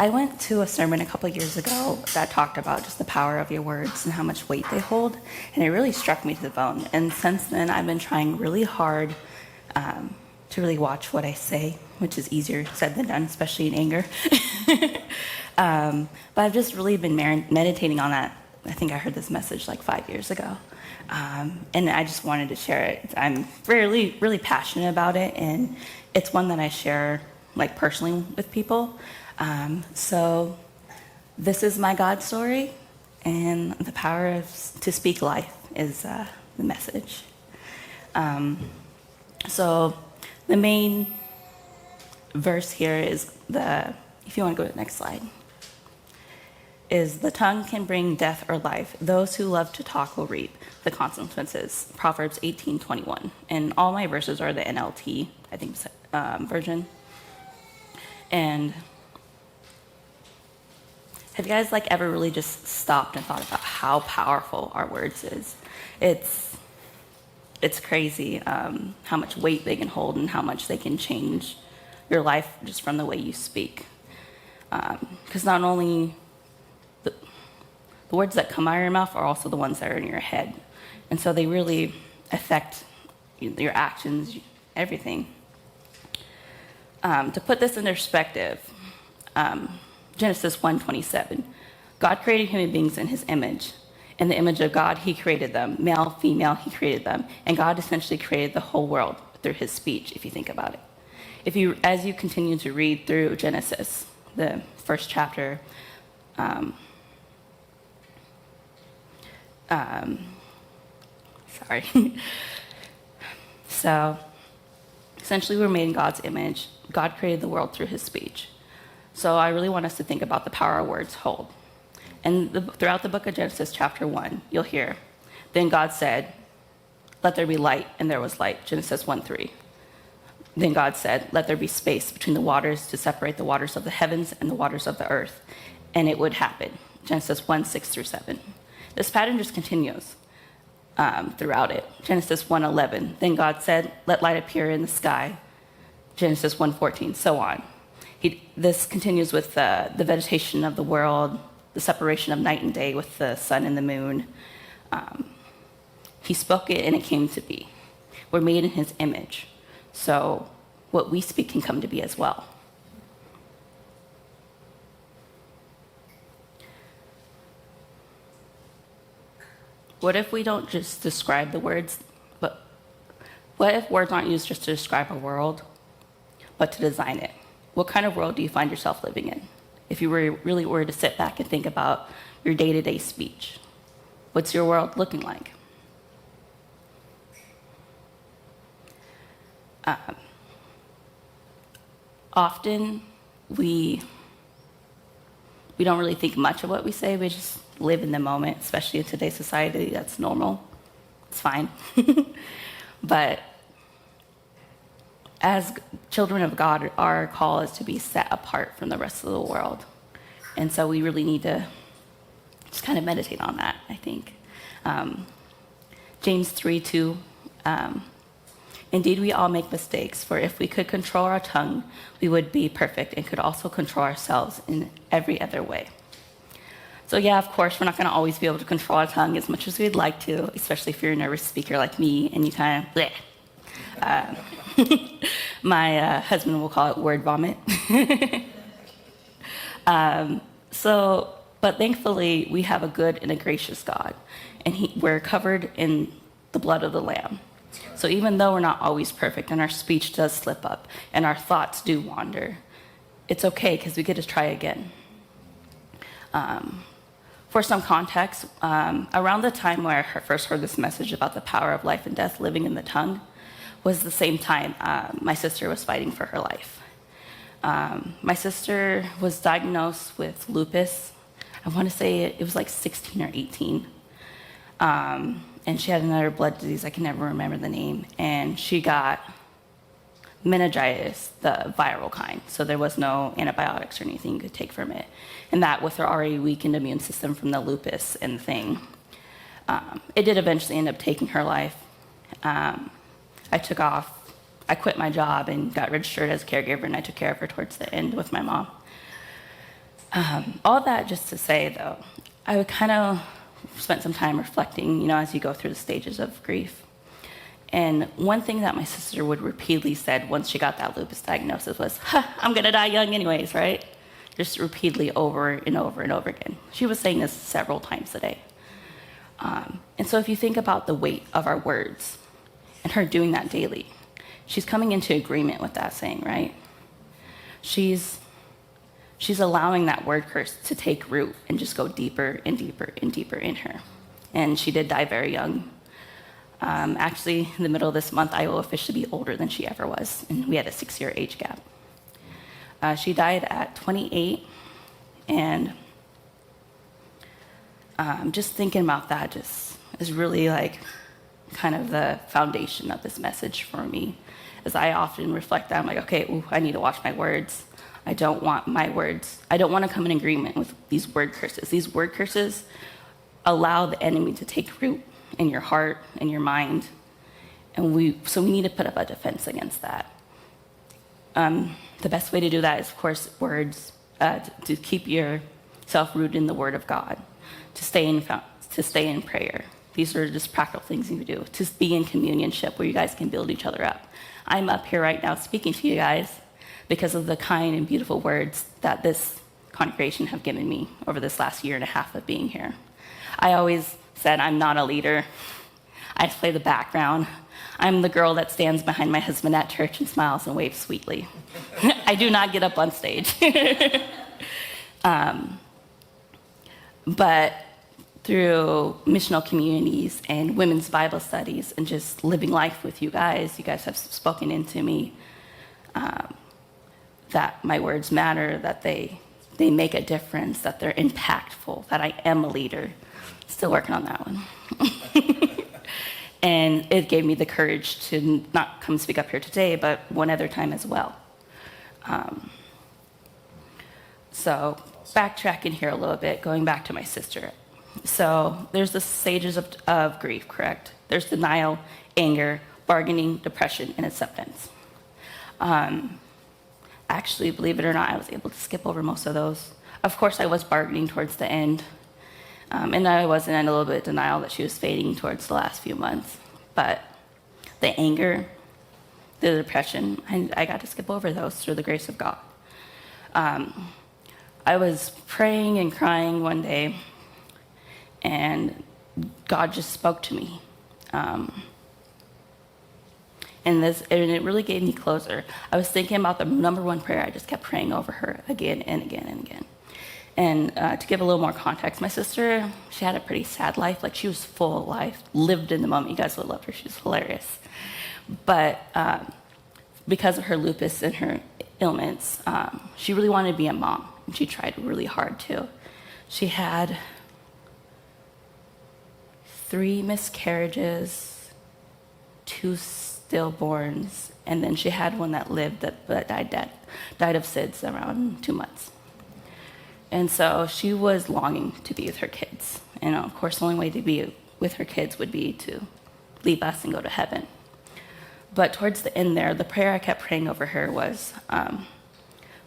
I went to a sermon a couple of years ago that talked about just the power of your words and how much weight they hold, and it really struck me to the bone. And since then, I've been trying really hard to really watch what I say, which is easier said than done, especially in anger. But I've just really been meditating on that. I think I heard this message like 5 years ago. And I just wanted to share it. I'm really passionate about it, and it's one that I share like personally with people. So this is my God story, and the power to speak life is the message. So the main verse here is if you want to go to the next slide, is the tongue can bring death or life. Those who love to talk will reap the consequences. Proverbs 18:21. And all my verses are the NLT, I think, version. And have you guys ever really just stopped and thought about how powerful our words is? It's crazy how much weight they can hold and how much they can change your life just from the way you speak. Because not only the words that come out of your mouth are also the ones that are in your head. And so they really affect your actions, everything. To put this in perspective, Genesis 1:27, God created human beings in his image. In the image of God, he created them. Male, female, he created them. And God essentially created the whole world through his speech, if you think about it. As you continue to read through Genesis, the first chapter, sorry. So, essentially, we're made in God's image. God created the world through his speech. So I really want us to think about the power our words hold. And throughout the book of Genesis, chapter 1, you'll hear, then God said, let there be light, and there was light, Genesis 1:3. Then God said, let there be space between the waters to separate the waters of the heavens and the waters of the earth. And it would happen, Genesis 1:6-7. This pattern just continues throughout it. Genesis 1:11. Then God said, let light appear in the sky. Genesis 1:14, so on. This continues with the vegetation of the world, the separation of night and day with the sun and the moon. He spoke it and it came to be. We're made in his image. So what we speak can come to be as well. What if we don't just describe the words, but what if words aren't used just to describe a world, but to design it? What kind of world do you find yourself living in? If you really were to sit back and think about your day-to-day speech, what's your world looking like? Often we don't really think much of what we say. We just live in the moment, especially in today's society. That's normal. It's fine. But as children of God, our call is to be set apart from the rest of the world. And so we really need to just kind of meditate on that, I think. James 3:2, indeed we all make mistakes, for if we could control our tongue, we would be perfect and could also control ourselves in every other way. So yeah, of course, we're not going to always be able to control our tongue as much as we'd like to, especially if you're a nervous speaker like me and you kind of bleh. My husband will call it word vomit. But thankfully, we have a good and a gracious God, and we're covered in the blood of the Lamb. So even though we're not always perfect, and our speech does slip up, and our thoughts do wander, it's okay because we get to try again. For some context, around the time where I first heard this message about the power of life and death living in the tongue was the same time my sister was fighting for her life. My sister was diagnosed with lupus. I want to say it was like 16 or 18. And she had another blood disease, I can never remember the name. And she got meningitis, the viral kind. So there was no antibiotics or anything you could take from it. And that with her already weakened immune system from the lupus and thing. It did eventually end up taking her life. I quit my job and got registered as a caregiver, and I took care of her towards the end with my mom. All that just to say, though, I would kind of spent some time reflecting, as you go through the stages of grief. And one thing that my sister would repeatedly said once she got that lupus diagnosis was, I'm going to die young anyways, right? Just repeatedly over and over and over again. She was saying this several times a day. And so if you think about the weight of our words and her doing that daily, she's coming into agreement with that saying, right? She's allowing that word curse to take root and just go deeper and deeper and deeper in her. And she did die very young. Actually, in the middle of this month, I will officially be older than she ever was. And we had a 6-year age gap. She died at 28. And just thinking about that just is really like kind of the foundation of this message for me. As I often reflect that, I'm like, okay, I need to watch my words. I don't want to come in agreement with these word curses. These word curses allow the enemy to take root in your heart and your mind. And we need to put up a defense against that. The best way to do that is, of course, words, to keep yourself rooted in the Word of God, to stay in prayer. These are just practical things you do, to be in communionship where you guys can build each other up. I'm up here right now speaking to you guys because of the kind and beautiful words that this congregation have given me over this last year and a half of being here. I always said I'm not a leader. I play the background. I'm the girl that stands behind my husband at church and smiles and waves sweetly. I do not get up on stage. But through missional communities and women's Bible studies and just living life with you guys have spoken into me that my words matter, that they make a difference, that they're impactful, that I am a leader. Still working on that one. And it gave me the courage to not come speak up here today, but one other time as well. So backtracking here a little bit, going back to my sister. So there's the stages of grief, correct? There's denial, anger, bargaining, depression, and acceptance. Actually, believe it or not, I was able to skip over most of those. Of course, I was bargaining towards the end. And I was in a little bit of denial that she was fading towards the last few months. But the anger, the depression, I got to skip over those through the grace of God. I was praying and crying one day, and God just spoke to me. And it really gave me closure. I was thinking about the number one prayer I just kept praying over her again and again and again. And to give a little more context, my sister, she had a pretty sad life. Like, she was full of life, lived in the moment. You guys would love her. She was hilarious. But because of her lupus and her ailments, she really wanted to be a mom, and she tried really hard too. She had 3 miscarriages, 2 stillborns, and then she had one that lived that died of SIDS around 2 months. And so she was longing to be with her kids. And of course, the only way to be with her kids would be to leave us and go to heaven. But towards the end there, the prayer I kept praying over her was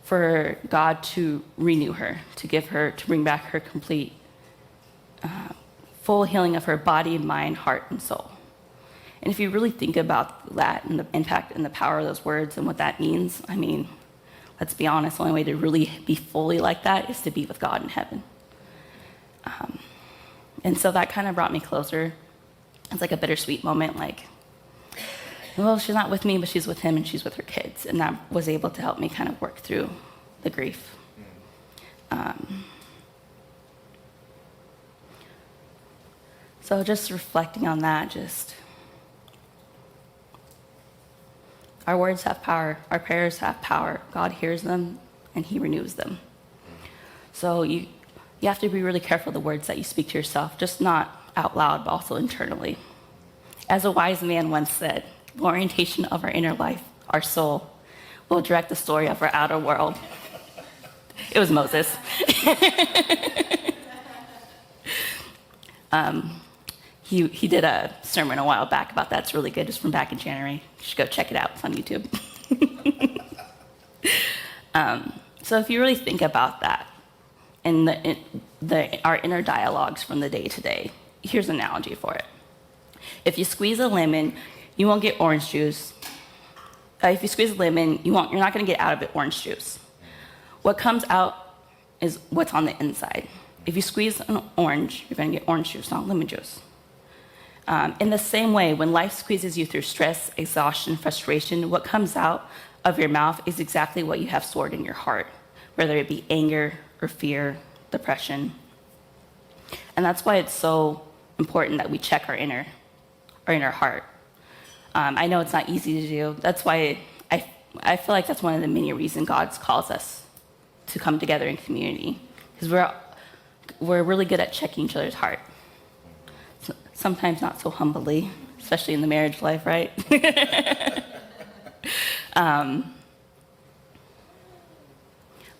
for God to renew her, to bring back her complete, full healing of her body, mind, heart, and soul. And if you really think about that and the impact and the power of those words and what that means, I mean, let's be honest, the only way to really be fully like that is to be with God in heaven. And so that kind of brought me closer. It's like a bittersweet moment, like, well, she's not with me, but she's with him and she's with her kids. And that was able to help me kind of work through the grief. So just reflecting on that, our words have power, our prayers have power. God hears them and he renews them. So you have to be really careful of the words that you speak to yourself, just not out loud, but also internally. As a wise man once said, the orientation of our inner life, our soul, will direct the story of our outer world. It was Moses. He did a sermon a while back about that. It's really good. It's from back in January. You should go check it out. It's on YouTube. So if you really think about that, in our inner dialogues from the day to day. Here's an analogy for it. If you squeeze a lemon, you won't get orange juice. If you squeeze a lemon, you're not going to get out of it orange juice. What comes out is what's on the inside. If you squeeze an orange, you're going to get orange juice, not lemon juice. In the same way, when life squeezes you through stress, exhaustion, frustration, what comes out of your mouth is exactly what you have stored in your heart, whether it be anger or fear, depression. And that's why it's so important that we check our inner heart. I know it's not easy to do. That's why I feel like that's one of the many reasons God calls us to come together in community, because we're really good at checking each other's heart. Sometimes not so humbly, especially in the marriage life, right?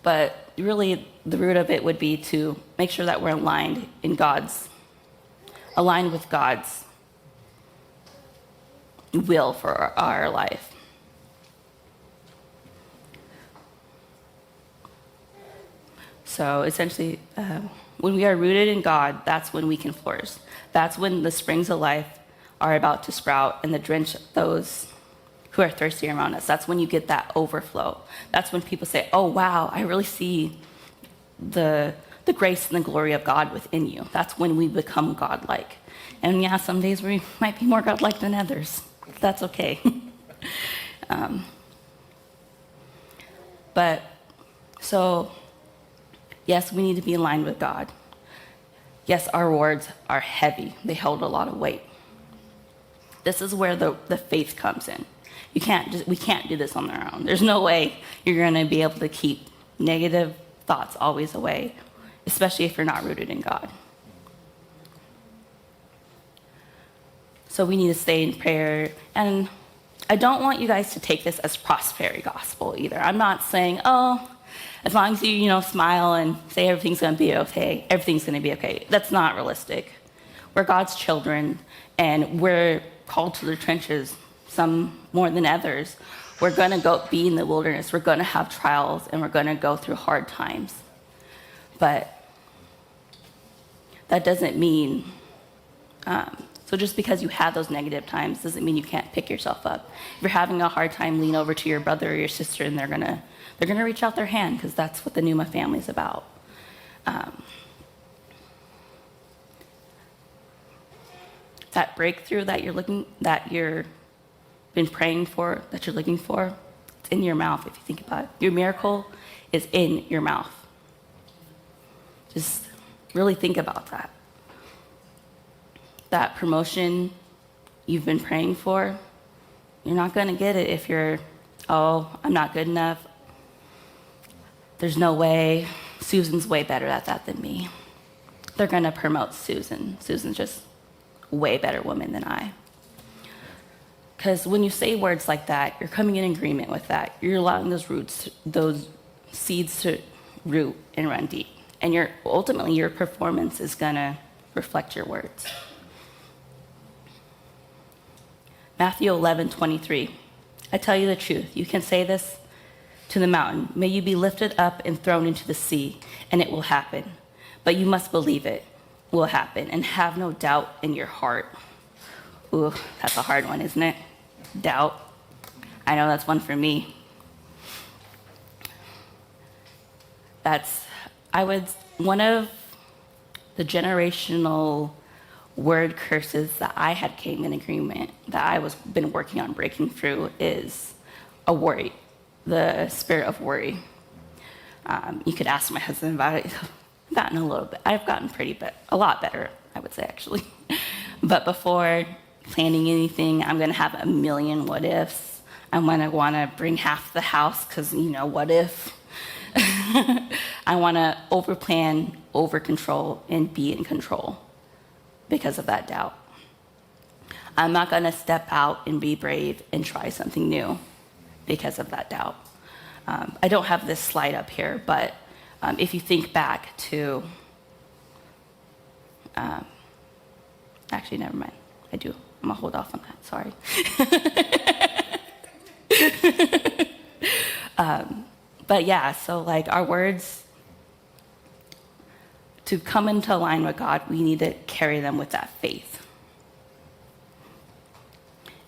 But really, the root of it would be to make sure that we're aligned with God's will for our life. So essentially, when we are rooted in God, that's when we can flourish. That's when the springs of life are about to sprout and to drench those who are thirsty around us. That's when you get that overflow. That's when people say, oh, wow, I really see the grace and the glory of God within you. That's when we become God-like. And yeah, some days we might be more God-like than others. That's okay. But so, yes, we need to be in line with God. Yes, our words are heavy. They hold a lot of weight. This is where the faith comes in. We can't do this on our own. There's no way you're going to be able to keep negative thoughts always away, especially if you're not rooted in God. So we need to stay in prayer. And I don't want you guys to take this as prosperity gospel either. I'm not saying, oh, as long as you smile and say everything's going to be okay, everything's going to be okay. That's not realistic. We're God's children, and we're called to the trenches, some more than others. We're going to be in the wilderness. We're going to have trials, and we're going to go through hard times. But that doesn't mean, so just because you have those negative times doesn't mean you can't pick yourself up. If you're having a hard time, lean over to your brother or your sister, and they're gonna reach out their hand, because that's what the Pneuma family is about. That breakthrough that you're been praying for, that you're looking for, it's in your mouth. If you think about it, your miracle is in your mouth. Just really think about that. That promotion you've been praying for, you're not going to get it if you're, oh, I'm not good enough. There's no way. Susan's way better at that than me. They're going to promote Susan. Susan's just a way better woman than I. Because when you say words like that, you're coming in agreement with that. You're allowing those seeds to root and run deep. And ultimately, your performance is going to reflect your words. Matthew 11:23. I tell you the truth. You can say this to the mountain. May you be lifted up and thrown into the sea, and it will happen. But you must believe it will happen and have no doubt in your heart. Ooh, that's a hard one, isn't it? Doubt. I know that's one for me. One of the generational word curses that I had came in agreement, that I was been working on breaking through, is a worry, the spirit of worry. You could ask my husband about it. I've gotten a lot better, I would say, actually. But before planning anything, I'm going to have a million what ifs. I'm going to want to bring half the house because, what if? I want to overplan, overcontrol, and be in control because of that doubt. I'm not going to step out and be brave and try something new because of that doubt. I don't have this slide up here, but if you think back to... actually, never mind. I do. I'm going to hold off on that. Sorry. But yeah, so our words, to come into line with God, we need to carry them with that faith.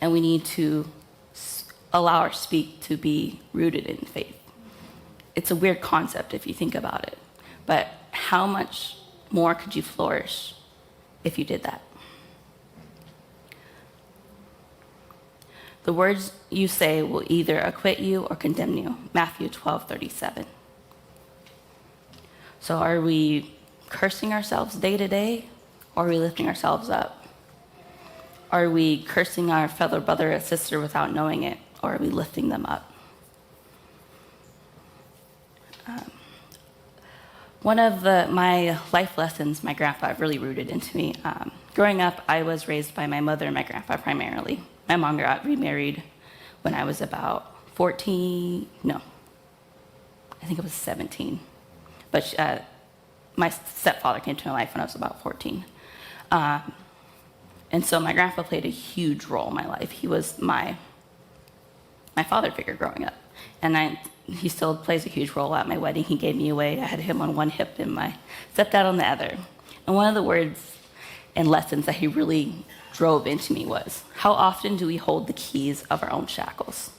And we need to allow our speak to be rooted in faith. It's a weird concept if you think about it, but how much more could you flourish if you did that? The words you say will either acquit you or condemn you. Matthew 12:37. So are we cursing ourselves day to day, or are we lifting ourselves up? Are we cursing our fellow brother or sister without knowing it, or are we lifting them up? One of my life lessons my grandpa really rooted into me. Growing up, I was raised by my mother and my grandpa primarily. My mom got remarried when I was about 14. No, I think it was 17. But my stepfather came to my life when I was about 14. And so my grandpa played a huge role in my life. He was my father figure growing up. And he still plays a huge role at my wedding. He gave me away. I had him on one hip and my stepdad on the other. And one of the words and lessons that he really drove into me was, how often do we hold the keys of our own shackles?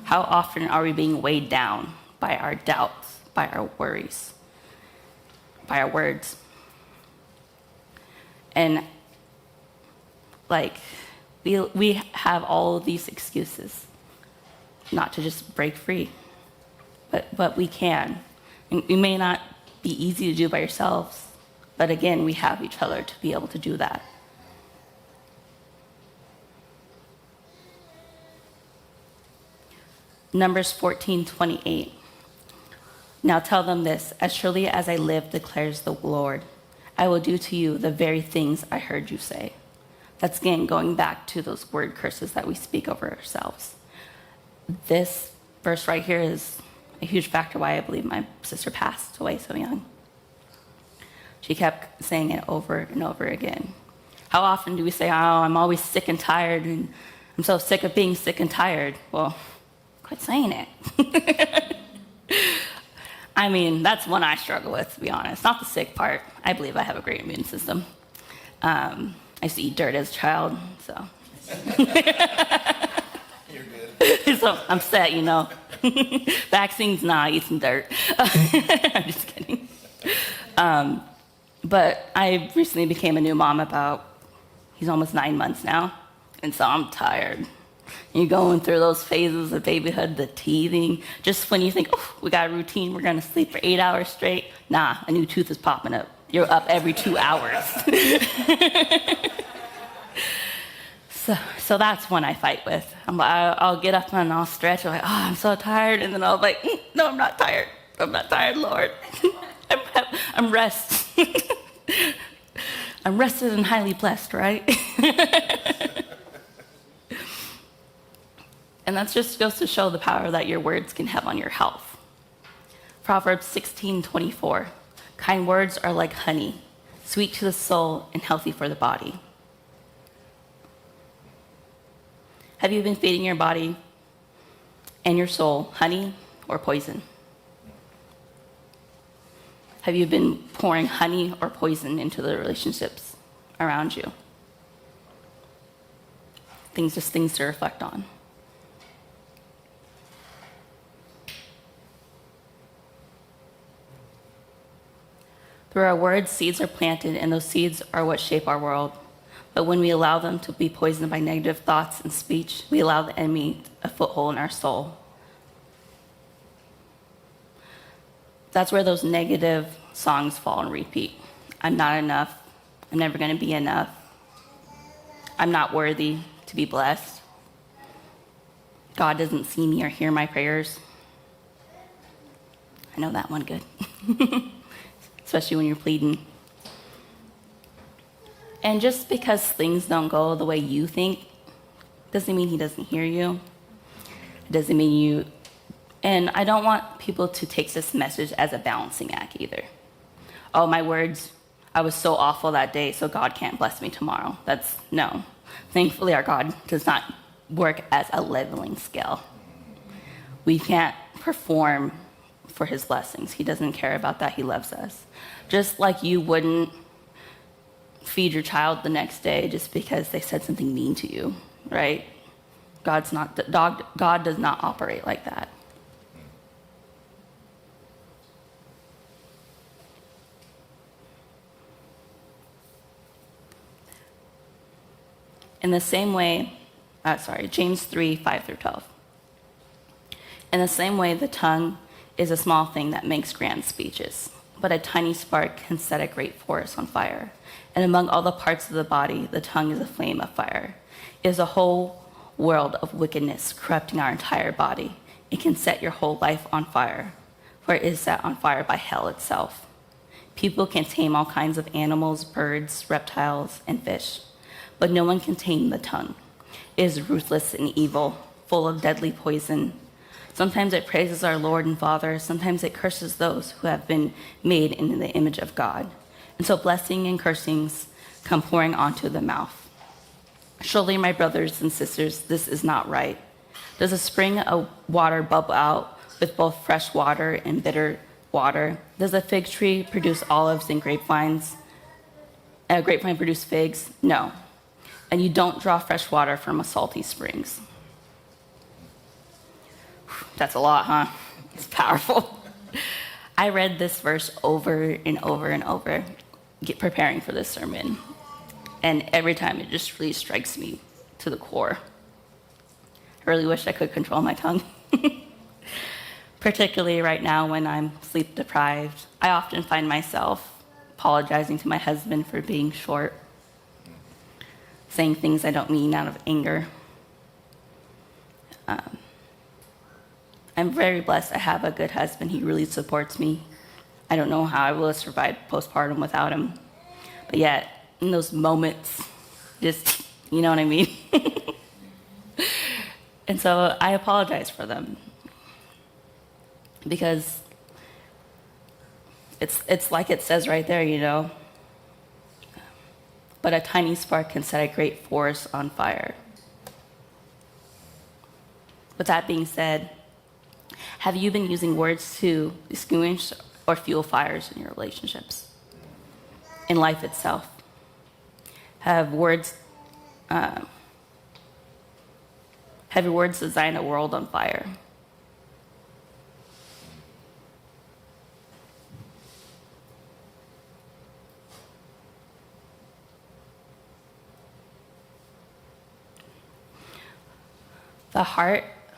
How often are we being weighed down by our doubts, by our worries, by our words? And we have all of these excuses not to just break free, but we can. And it may not be easy to do by yourselves, but again, we have each other to be able to do that. Numbers 14:28. Now tell them this, as surely as I live, declares the Lord, I will do to you the very things I heard you say. That's again going back to those word curses that we speak over ourselves. This verse right here is a huge factor why I believe my sister passed away so young. She kept saying it over and over again. How often do we say, oh, I'm always sick and tired, and I'm so sick of being sick and tired? Well, quit saying it. I mean, that's one I struggle with, to be honest. Not the sick part. I believe I have a great immune system. I used to eat dirt as a child, so. You're good. So I'm set, you know. Vaccines, nah, I eat some dirt. I'm just kidding. But I recently became a new mom he's almost 9 months now. And so I'm tired. You're going through those phases of babyhood, the teething. Just when you think, oh, we got a routine, we're going to sleep for 8 hours straight. Nah, a new tooth is popping up. You're up every 2 hours. So that's one I fight with. I'll get up and I'll stretch. I'm like, oh, I'm so tired. And then I'll be like, no, I'm not tired. I'm not tired, Lord. I'm rested. I'm rested and highly blessed, right? And that just goes to show the power that your words can have on your health. Proverbs 16:24. Kind words are like honey, sweet to the soul and healthy for the body. Have you been feeding your body and your soul honey or poison? Have you been pouring honey or poison into the relationships around you? Things to reflect on. Through our words, seeds are planted, and those seeds are what shape our world. But when we allow them to be poisoned by negative thoughts and speech, we allow the enemy a foothold in our soul. That's where those negative songs fall and repeat. I'm not enough. I'm never going to be enough. I'm not worthy to be blessed. God doesn't see me or hear my prayers. I know that one good. Especially when you're pleading. And just because things don't go the way you think, doesn't mean he doesn't hear you. It doesn't mean you... And I don't want people to take this message as a balancing act either. Oh, my words, I was so awful that day, so God can't bless me tomorrow. No. Thankfully, our God does not work as a leveling scale. We can't perform for his blessings. He doesn't care about that. He loves us. Just like you wouldn't feed your child the next day just because they said something mean to you, right? God does not operate like that. In the same way, James 3, 5 through 12. In the same way, the tongue is a small thing that makes grand speeches, but a tiny spark can set a great forest on fire. And among all the parts of the body, the tongue is a flame of fire. It is a whole world of wickedness corrupting our entire body. It can set your whole life on fire, for it is set on fire by hell itself. People can tame all kinds of animals, birds, reptiles, and fish, but no one can tame the tongue. It is ruthless and evil, full of deadly poison. Sometimes it praises our Lord and Father. Sometimes it curses those who have been made in the image of God. And so blessing and cursings come pouring onto the mouth. Surely, my brothers and sisters, this is not right. Does a spring of water bubble out with both fresh water and bitter water? Does a fig tree produce olives and grapevines? A grapevine produce figs? No. And you don't draw fresh water from a salty springs. That's a lot, huh? It's powerful. I read this verse over and over and over, preparing for this sermon. And every time it just really strikes me to the core. I really wish I could control my tongue. Particularly right now when I'm sleep deprived. I often find myself apologizing to my husband for being short, saying things I don't mean out of anger. I'm very blessed. I have a good husband. He really supports me. I don't know how I will have survived postpartum without him. But yet, in those moments, just, you know what I mean? And so I apologize for them. Because it's like it says right there, you know. But a tiny spark can set a great forest on fire. With that being said, have you been using words to extinguish or fuel fires in your relationships? In life itself? Have your words designed a world on fire?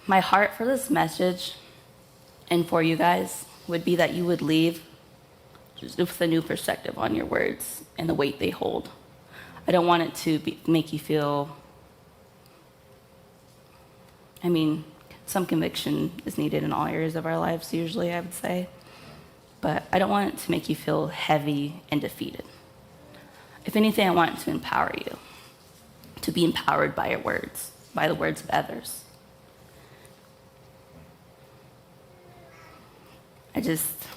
My heart for this message and for you guys would be that you would leave just with a new perspective on your words and the weight they hold. I don't want it to make you feel, some conviction is needed in all areas of our lives, usually, I would say. But I don't want it to make you feel heavy and defeated. If anything, I want it to empower you, to be empowered by your words, by the words of others. I just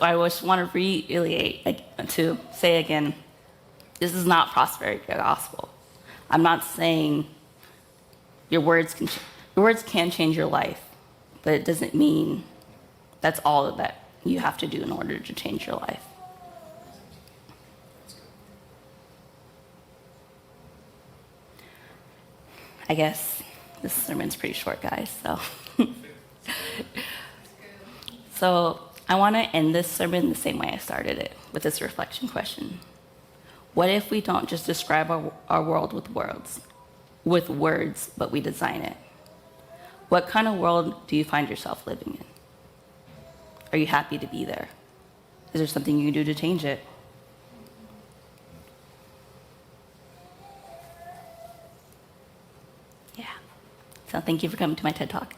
want to reiterate, to say again, this is not prosperity gospel. I'm not saying your words can change your life, but it doesn't mean that's all that you have to do in order to change your life. I guess this sermon's pretty short, guys, so. So I want to end this sermon the same way I started it, with this reflection question. What if we don't just describe our world with words, but we design it? What kind of world do you find yourself living in? Are you happy to be there? Is there something you can do to change it? Yeah. So thank you for coming to my TED Talk.